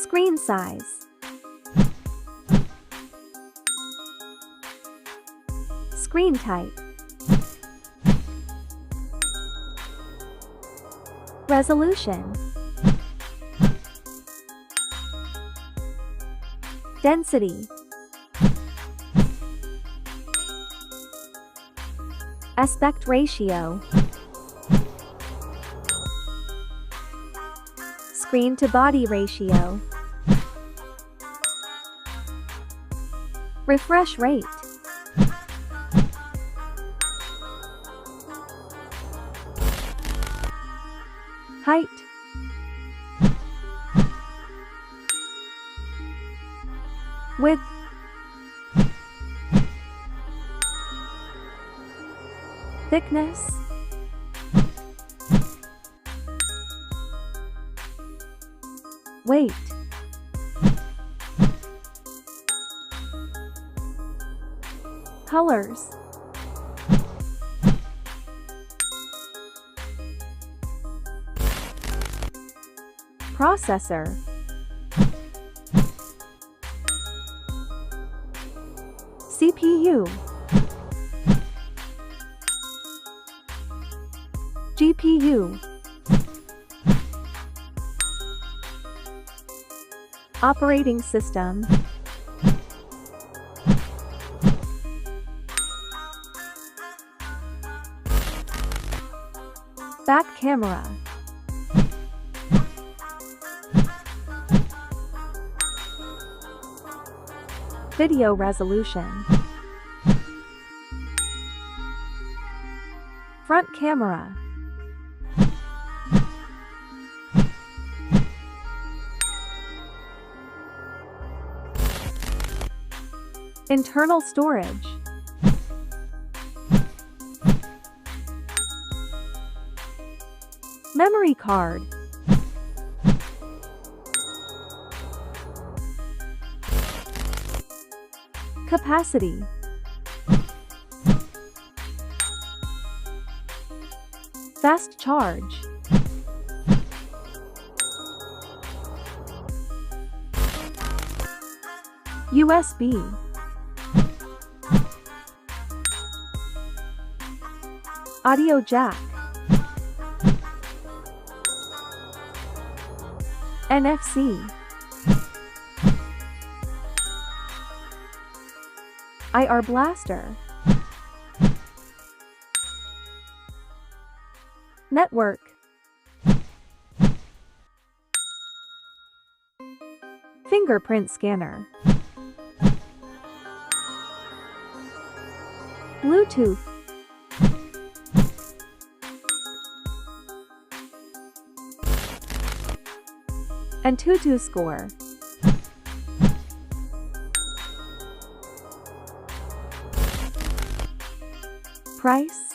Screen size. Screen type. Resolution. Density. Aspect ratio. Screen to body ratio. Refresh rate. Height. Width. Thickness. Weight. Colors. Processor. CPU. GPU. Operating system. Back camera. Video resolution. Front camera. Internal storage. Memory card. Capacity. Fast charge. USB. Audio jack. NFC. IR blaster. Network. Fingerprint scanner. Bluetooth. AnTuTu score. Price.